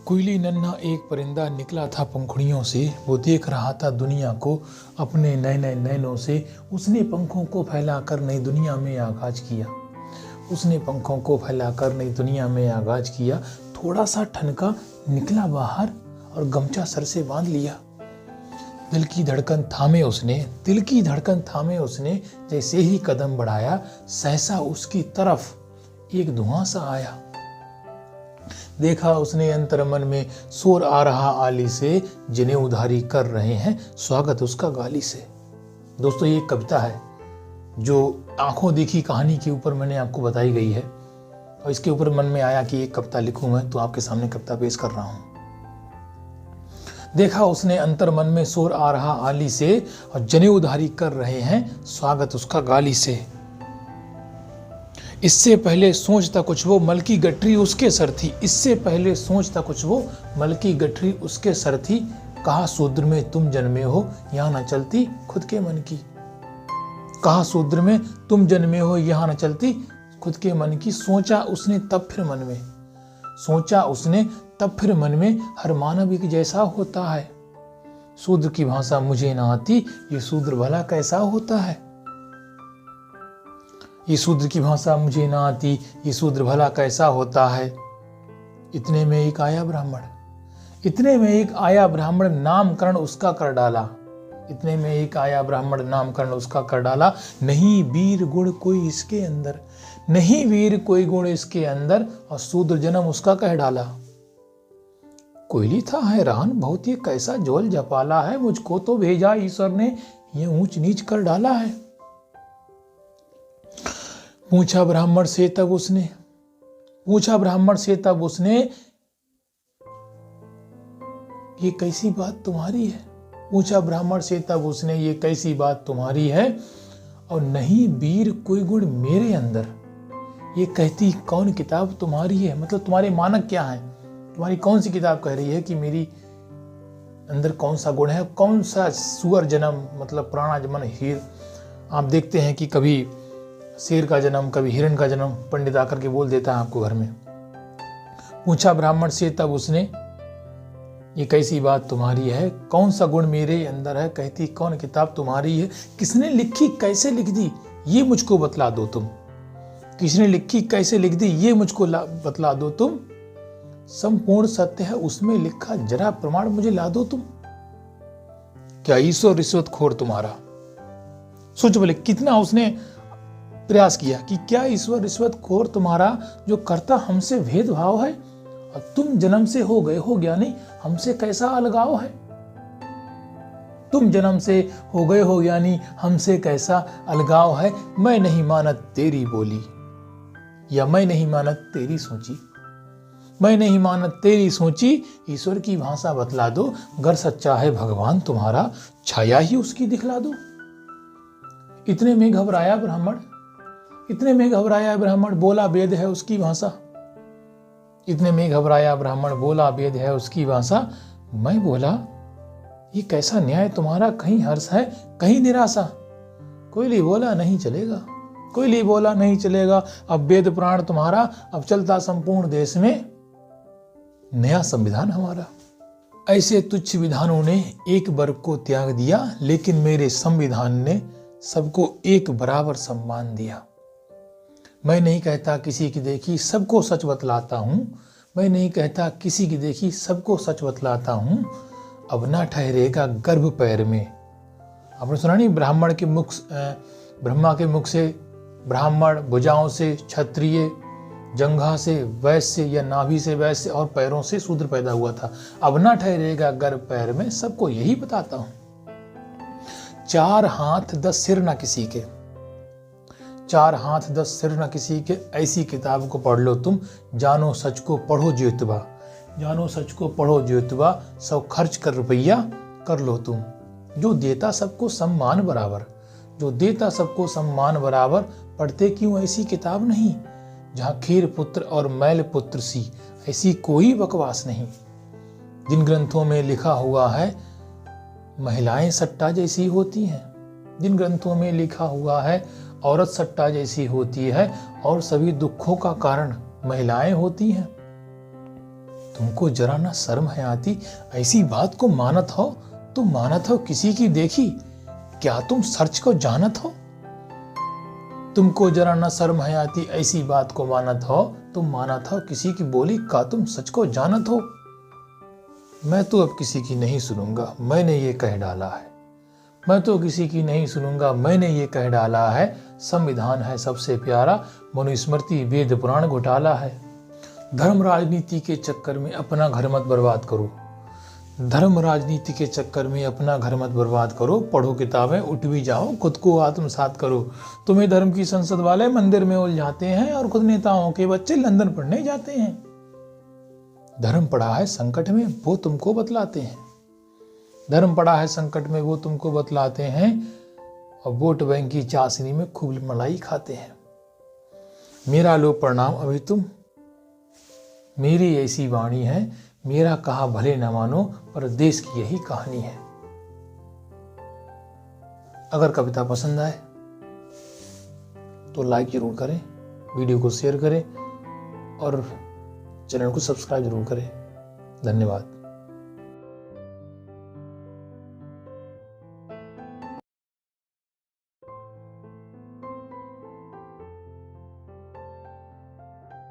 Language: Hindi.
कोयली नन्हा एक परिंदा निकला था पंखुड़ियों से। वो देख रहा था दुनिया को अपने नए नए नैनों से। उसने पंखों को फैलाकर नई दुनिया में आगाज किया। उसने पंखों को फैलाकर नई दुनिया में आगाज किया। थोड़ा सा ठनका, निकला बाहर और गमछा सर से बांध लिया। दिल की धड़कन थामे उसने जैसे ही कदम बढ़ाया, सहसा उसकी तरफ एक धुआं सा आया। देखा उसने अंतर मन में शोर आ रहा आली से, जिन्हें उधारी कर रहे हैं स्वागत उसका गाली से। दोस्तों, ये एक कविता है जो आंखों देखी कहानी के ऊपर मैंने आपको बताई गई है, और इसके ऊपर मन में आया कि एक कविता लिखूं मैं, तो आपके सामने कविता पेश कर रहा हूं। देखा उसने अंतर मन में शोर आ रहा आली से, और जने उधारी कर रहे हैं स्वागत उसका गाली से। इससे पहले सोचता कुछ वो मलकी गठरी उसके सर थी। इससे पहले सोचता कुछ वो मलकी गठरी उसके सर थी। कहा शूद्र में तुम जन्मे हो, यहाँ न चलती खुद के मन की। कहा शूद्र में तुम जन्मे हो, यहाँ न चलती खुद के मन की। सोचा उसने तब फिर मन में हर मानव एक जैसा होता है। शूद्र की भाषा मुझे ना आती, ये शूद्र भला कैसा होता है। ये शूद्र की भाषा मुझे ना आती, ये शूद्र भला कैसा होता है। इतने में एक आया ब्राह्मण, नामकरण उसका कर डाला। इतने में एक आया ब्राह्मण, नामकरण उसका कर डाला। नहीं वीर गुण कोई इसके अंदर, नहीं वीर कोई गुण इसके अंदर, और शूद्र जन्म उसका कह डाला। कोयली था हैरान बहुत, ये कैसा जोल जपाला है। मुझको तो भेजा ईश्वर ने, ये ऊंच नीच कर डाला है। पूछा ब्राह्मण से तब उसने ये कैसी बात तुम्हारी है। पूछा ब्राह्मण से तब उसने ये कैसी बात तुम्हारी है। और नहीं वीर कोई गुण मेरे अंदर, ये कहती कौन किताब तुम्हारी है। मतलब तुम्हारे मानक क्या है, तुम्हारी कौन सी किताब कह रही है कि मेरी अंदर कौन सा गुण है, कौन सा सुअर जन्म, मतलब पुराना जन्म हीर। आप देखते हैं कि कभी शेर का जन्म, कभी हिरण का जन्म पंडित आकर के बोल देता है आपको घर में। पूछा ब्राह्मण से तब उसने ये कैसी बात तुम्हारी है, कौन सा गुण मेरे अंदर है, कहती कौन किताब तुम्हारी है। किसने लिखी कैसे लिख दी, ये मुझको बतला दो तुम। किसने लिखी कैसे लिख दी, ये मुझको बतला दो तुम। संपूर्ण सत्य है उसमें लिखा, जरा प्रमाण मुझे ला दो तुम। क्या ईश्वर रिश्वतखोर तुम्हारा। सोच बोले कितना उसने प्रयास किया कि क्या ईश्वर रिश्वतखोर तुम्हारा, जो करता हमसे भेदभाव है। और तुम जन्म से हो गए हो ज्ञानी, हमसे कैसा अलगाव है। तुम जन्म से हो गए हो ज्ञानी, हमसे कैसा अलगाव है। मैं नहीं मानत तेरी बोली, या मैं नहीं मानत तेरी सोची। मैं नहीं मानत तेरी सोची, ईश्वर की भाषा बतला दो। गर सच्चा है भगवान तुम्हारा, छाया ही उसकी दिखला दो। इतने में घबराया ब्राह्मण, बोला वेद है उसकी भाषा। इतने में घबराया ब्राह्मण, बोला वेद है उसकी भाषा। मैं बोला ये कैसा न्याय तुम्हारा, कहीं हर्ष है कहीं निराशा। कोयली बोला नहीं चलेगा, अब वेद पुराण तुम्हारा, अब चलता संपूर्ण देश में नया संविधान हमारा। ऐसे तुच्छ विधानों ने एक वर्ग को त्याग दिया, लेकिन मेरे संविधान ने सबको एक बराबर सम्मान दिया। मैं नहीं कहता किसी की देखी सबको सच बतलाता हूँ। मैं नहीं कहता किसी की देखी सबको सच बतलाता हूँ। अब ना ठहरेगा गर्भ पैर में। आपने सुना नहीं, ब्राह्मण के मुख, ब्रह्मा के मुख से ब्राह्मण, भुजाओं से क्षत्रिय, जंघा से वैश्य या नाभि से वैश्य, और पैरों से शूद्र पैदा हुआ था। अब ना ठहरेगा गर्भ पैर में, सबको यही बताता हूँ। 4 हाथ 10 सिर न किसी के, 4 हाथ 10 सिर न किसी के, ऐसी किताब को पढ़ लो तुम। जानो सच को पढ़ो ज्योतिबा, सब खर्च कर रुपया कर लो तुम। जो देता सबको सम्मान बराबर, पढ़ते क्यों ऐसी किताब नहीं, जहाँ खीर पुत्र और मैल पुत्र सी ऐसी कोई बकवास नहीं। जिन ग्रंथों में लिखा हुआ है महिलाएं सट्टा जैसी होती हैं, जिन ग्रंथों में लिखा हुआ है औरत सट्टा जैसी होती है, और सभी दुखों का कारण महिलाएं होती हैं। तुमको जरा ना शर्म है आती, ऐसी बात को मानत हो, तुम मानत हो किसी की देखी, क्या तुम सच को जानत हो। तुमको जरा ना शर्म है आती, ऐसी बात को मानत हो, तुम मानत हो किसी की बोली, का तुम सच को जानत हो। मैं तो अब किसी की नहीं सुनूंगा, मैंने ये कह डाला है। मैं तो किसी की नहीं सुनूंगा, मैंने ये कह डाला है। संविधान है सबसे प्यारा, मनुस्मृति वेद पुराण घोटाला है। धर्म राजनीति के चक्कर में अपना घर मत बर्बाद करो। धर्म राजनीति के चक्कर में अपना घर मत बर्बाद करो। पढ़ो किताबें, उठ भी जाओ, खुद को आत्मसात करो। तुम्हें धर्म की संसद वाले मंदिर में उलझाते हैं और खुद नेताओं के बच्चे लंदन पढ़ने जाते हैं। धर्म पड़ा है संकट में, वो तुमको बतलाते हैं। धर्म पड़ा है संकट में, वो तुमको बतलाते हैं और वोट बैंक की चाशनी में खूब मलाई खाते हैं। मेरा लो प्रणाम अभी तुम, मेरी ऐसी वाणी है, मेरा कहा भले न मानो, पर देश की यही कहानी है। अगर कविता पसंद आए तो लाइक जरूर करें, वीडियो को शेयर करें और चैनल को सब्सक्राइब जरूर करें। धन्यवाद।